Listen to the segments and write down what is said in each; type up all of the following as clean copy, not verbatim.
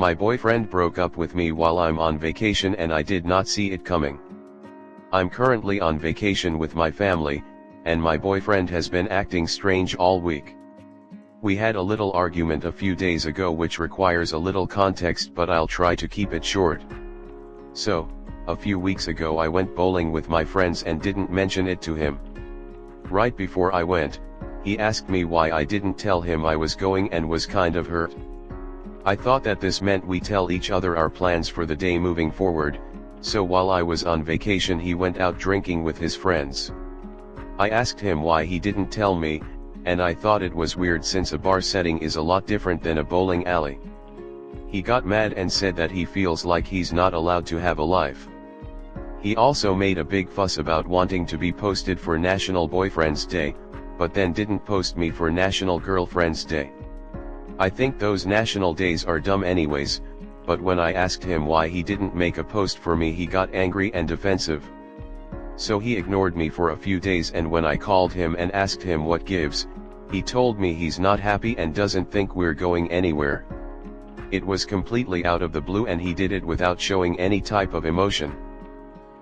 My boyfriend broke up with me while I'm on vacation and I did not see it coming. I'm currently on vacation with my family, and my boyfriend has been acting strange all week. We had a little argument a few days ago which requires a little context, but I'll try to keep it short. So, a few weeks ago I went bowling with my friends and didn't mention it to him. Right before I went, he asked me why I didn't tell him I was going and was kind of hurt. I thought that this meant we tell each other our plans for the day moving forward, so while I was on vacation he went out drinking with his friends. I asked him why he didn't tell me, and I thought it was weird since a bar setting is a lot different than a bowling alley. He got mad and said that he feels like he's not allowed to have a life. He also made a big fuss about wanting to be posted for National Boyfriend's Day, but then didn't post me for National Girlfriend's Day. I think those national days are dumb anyways, but when I asked him why he didn't make a post for me he got angry and defensive. So he ignored me for a few days, and when I called him and asked him what gives, he told me he's not happy and doesn't think we're going anywhere. It was completely out of the blue and he did it without showing any type of emotion.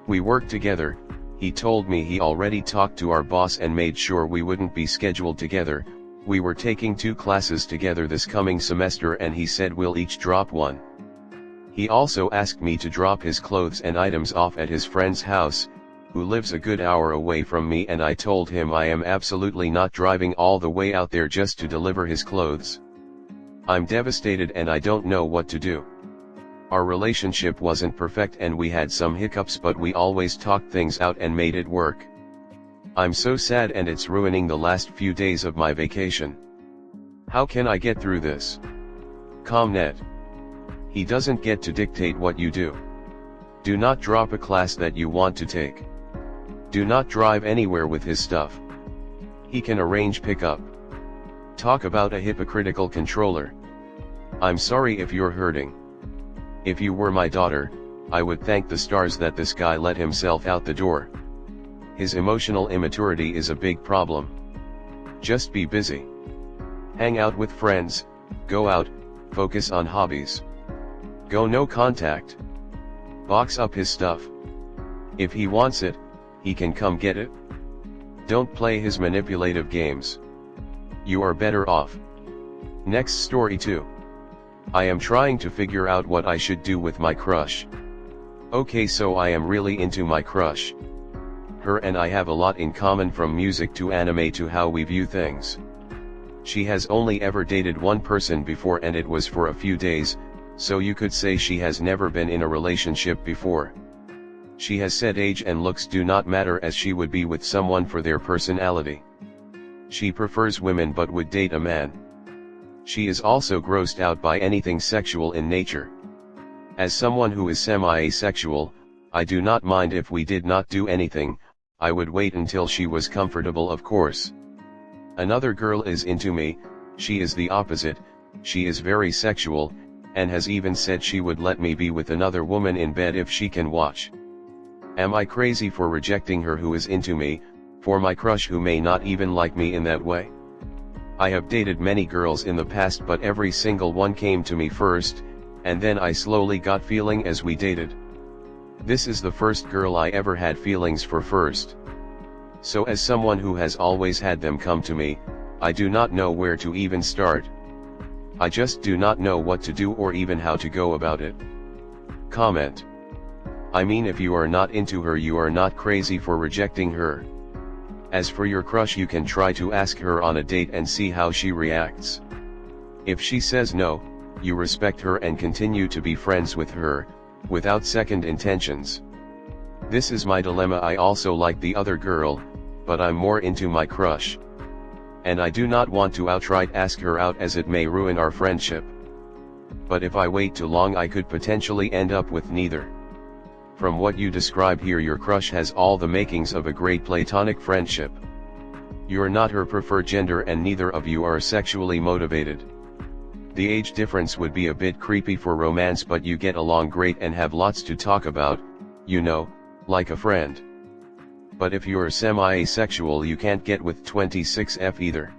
We worked together. He told me he already talked to our boss and made sure we wouldn't be scheduled together. We were taking 2 classes together this coming semester and he said we'll each drop one. He also asked me to drop his clothes and items off at his friend's house, who lives a good hour away from me, and I told him I am absolutely not driving all the way out there just to deliver his clothes. I'm devastated and I don't know what to do. Our relationship wasn't perfect and we had some hiccups, but we always talked things out and made it work. I'm so sad and it's ruining the last few days of my vacation. How can I get through this? Comnet. He doesn't get to dictate what you do. Do not drop a class that you want to take. Do not drive anywhere with his stuff. He can arrange pickup. Talk about a hypocritical controller. I'm sorry if you're hurting. If you were my daughter, I would thank the stars that this guy let himself out the door. His emotional immaturity is a big problem. Just be busy. Hang out with friends, go out, focus on hobbies. Go no contact. Box up his stuff. If he wants it, he can come get it. Don't play his manipulative games. You are better off. Next story 2. I am trying to figure out what I should do with my crush. Okay, so I am really into my crush. Her and I have a lot in common, from music to anime to how we view things. She has only ever dated one person before and it was for a few days, so you could say she has never been in a relationship before. She has said age and looks do not matter, as she would be with someone for their personality. She prefers women but would date a man. She is also grossed out by anything sexual in nature. As someone who is semi-asexual, I do not mind if we did not do anything. I would wait until she was comfortable, of course. Another girl is into me. She is the opposite. She is very sexual, and has even said she would let me be with another woman in bed if she can watch. Am I crazy for rejecting her who is into me, for my crush who may not even like me in that way? I have dated many girls in the past, but every single one came to me first, and then I slowly got feeling as we dated. This is the first girl I ever had feelings for first. So as someone who has always had them come to me, I do not know where to even start. I just do not know what to do or even how to go about it. Comment. I mean, if you are not into her, you are not crazy for rejecting her. As for your crush, you can try to ask her on a date and see how she reacts. If she says no, you respect her and continue to be friends with her, without second intentions. This is my dilemma. I also like the other girl, but I'm more into my crush. And I do not want to outright ask her out, as it may ruin our friendship. But if I wait too long, I could potentially end up with neither. From what you describe here, your crush has all the makings of a great platonic friendship. You're not her preferred gender and neither of you are sexually motivated. The age difference would be a bit creepy for romance, but you get along great and have lots to talk about, you know, like a friend. But if you're semi-asexual, you can't get with 26F either.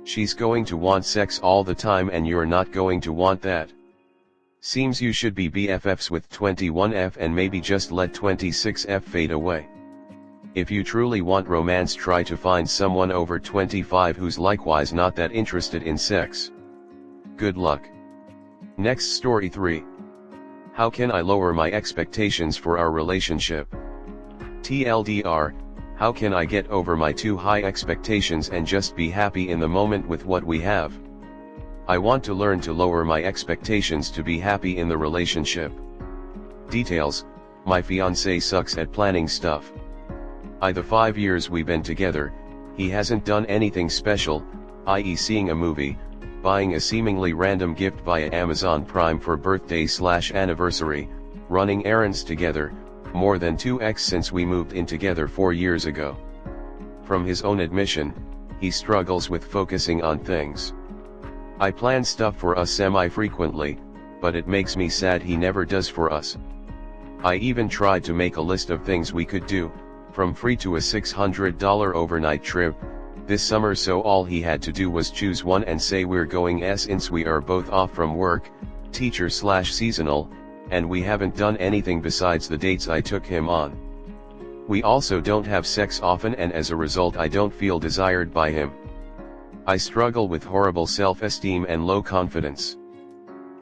She's going to want sex all the time and you're not going to want that. Seems you should be BFFs with 21F and maybe just let 26F fade away. If you truly want romance, try to find someone over 25 who's likewise not that interested in sex. Good luck. Next story 3. How can I lower my expectations for our relationship? TLDR, how can I get over my too high expectations and just be happy in the moment with what we have? I want to learn to lower my expectations to be happy in the relationship. Details: my fiancé sucks at planning stuff. The 5 years we've been together, he hasn't done anything special, i.e. seeing a movie, buying a seemingly random gift via Amazon Prime for birthday/anniversary, running errands together, more than 2x since we moved in together 4 years ago. From his own admission, he struggles with focusing on things. I plan stuff for us semi-frequently, but it makes me sad he never does for us. I even tried to make a list of things we could do, from free to a $600 overnight trip, this summer, so all he had to do was choose one and say we're going since we are both off from work, teacher/seasonal, and we haven't done anything besides the dates I took him on. We also don't have sex often, and as a result I don't feel desired by him. I struggle with horrible self-esteem and low confidence.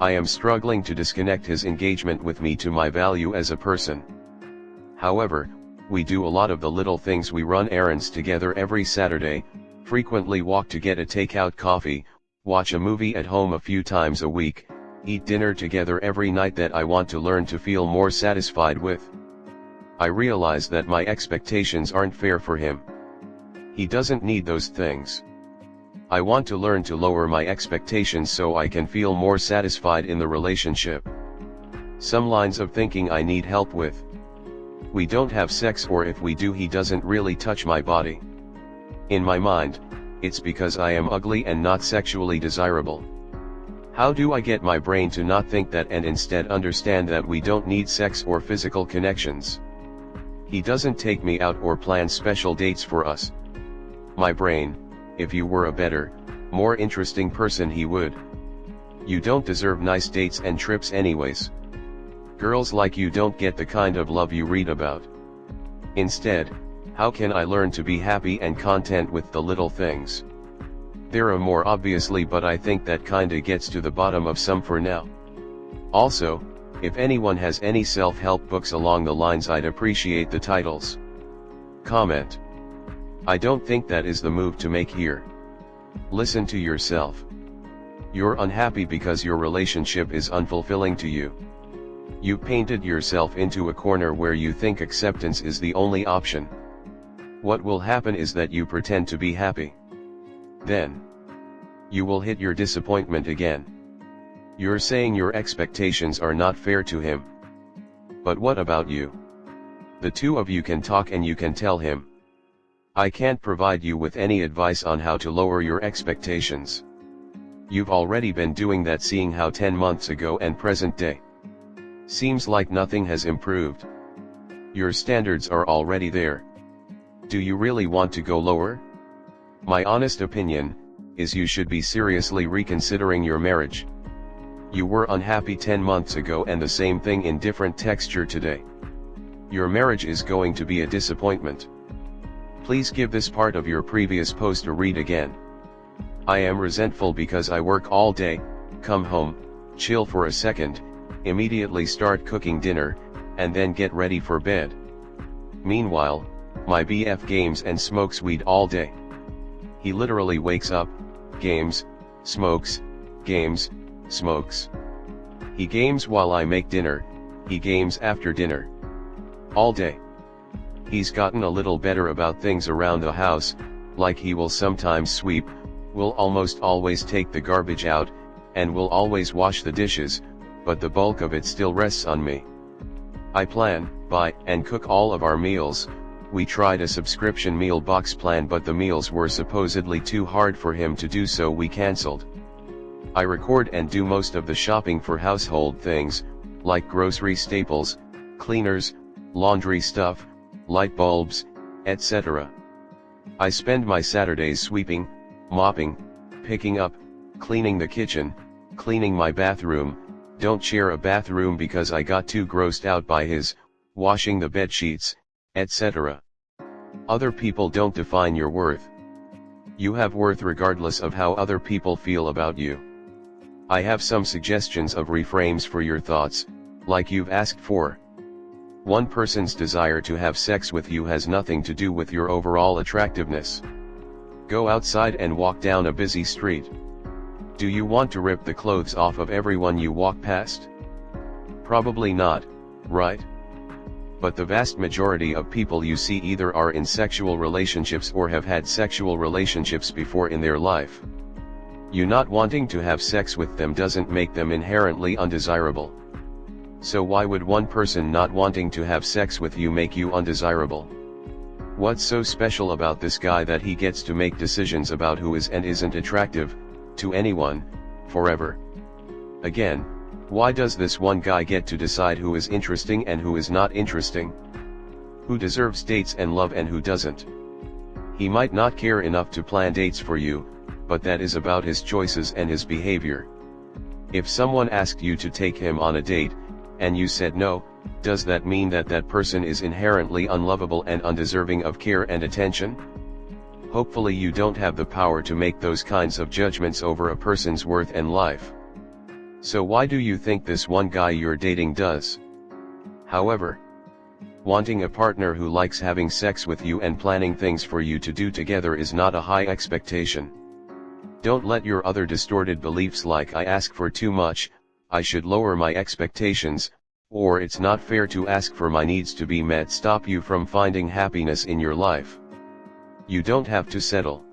I am struggling to disconnect his engagement with me to my value as a person. However, we do a lot of the little things. We run errands together every Saturday, frequently walk to get a takeout coffee, watch a movie at home a few times a week, eat dinner together every night that I want to learn to feel more satisfied with. I realize that my expectations aren't fair for him. He doesn't need those things. I want to learn to lower my expectations so I can feel more satisfied in the relationship. Some lines of thinking I need help with. We don't have sex, or if we do, he doesn't really touch my body. In my mind, it's because I am ugly and not sexually desirable. How do I get my brain to not think that and instead understand that we don't need sex or physical connections? He doesn't take me out or plan special dates for us. My brain, if you were a better, more interesting person, he would. You don't deserve nice dates and trips anyways. Girls like you don't get the kind of love you read about. Instead, how can I learn to be happy and content with the little things? There are more obviously, but I think that kinda gets to the bottom of some for now. Also, if anyone has any self-help books along the lines, I'd appreciate the titles. Comment. I don't think that is the move to make here. Listen to yourself. You're unhappy because your relationship is unfulfilling to you. You painted yourself into a corner where you think acceptance is the only option. What will happen is that you pretend to be happy. Then, you will hit your disappointment again. You're saying your expectations are not fair to him. But what about you? The two of you can talk and you can tell him. I can't provide you with any advice on how to lower your expectations. You've already been doing that, seeing how 10 months ago and present day. Seems like nothing has improved. Your standards are already there. Do you really want to go lower? My honest opinion is you should be seriously reconsidering your marriage. You were unhappy 10 months ago and the same thing in different texture today. Your marriage is going to be a disappointment. Please give this part of your previous post a read again. I am resentful because I work all day, come home, chill for a second, immediately start cooking dinner, and then get ready for bed. Meanwhile, my BF games and smokes weed all day. He literally wakes up, games, smokes, games, smokes. He games while I make dinner, he games after dinner. All day. He's gotten a little better about things around the house, like he will sometimes sweep, will almost always take the garbage out, and will always wash the dishes, but the bulk of it still rests on me. I plan, buy, and cook all of our meals. We tried a subscription meal box plan, but the meals were supposedly too hard for him to do, so we cancelled. I record and do most of the shopping for household things, like grocery staples, cleaners, laundry stuff, light bulbs, etc. I spend my Saturdays sweeping, mopping, picking up, cleaning the kitchen, cleaning my bathroom, don't share a bathroom because I got too grossed out by his washing the bed sheets, etc. Other people don't define your worth. You have worth regardless of how other people feel about you. I have some suggestions of reframes for your thoughts, like you've asked for. One person's desire to have sex with you has nothing to do with your overall attractiveness. Go outside and walk down a busy street. Do you want to rip the clothes off of everyone you walk past? Probably not, right? But the vast majority of people you see either are in sexual relationships or have had sexual relationships before in their life. You not wanting to have sex with them doesn't make them inherently undesirable. So why would one person not wanting to have sex with you make you undesirable? What's so special about this guy that he gets to make decisions about who is and isn't attractive to anyone, forever? Again, why does this one guy get to decide who is interesting and who is not interesting? Who deserves dates and love and who doesn't? He might not care enough to plan dates for you, but that is about his choices and his behavior. If someone asked you to take him on a date, and you said no, does that mean that that person is inherently unlovable and undeserving of care and attention? Hopefully you don't have the power to make those kinds of judgments over a person's worth and life. So why do you think this one guy you're dating does? However, wanting a partner who likes having sex with you and planning things for you to do together is not a high expectation. Don't let your other distorted beliefs like I ask for too much, I should lower my expectations, or it's not fair to ask for my needs to be met stop you from finding happiness in your life. You don't have to settle.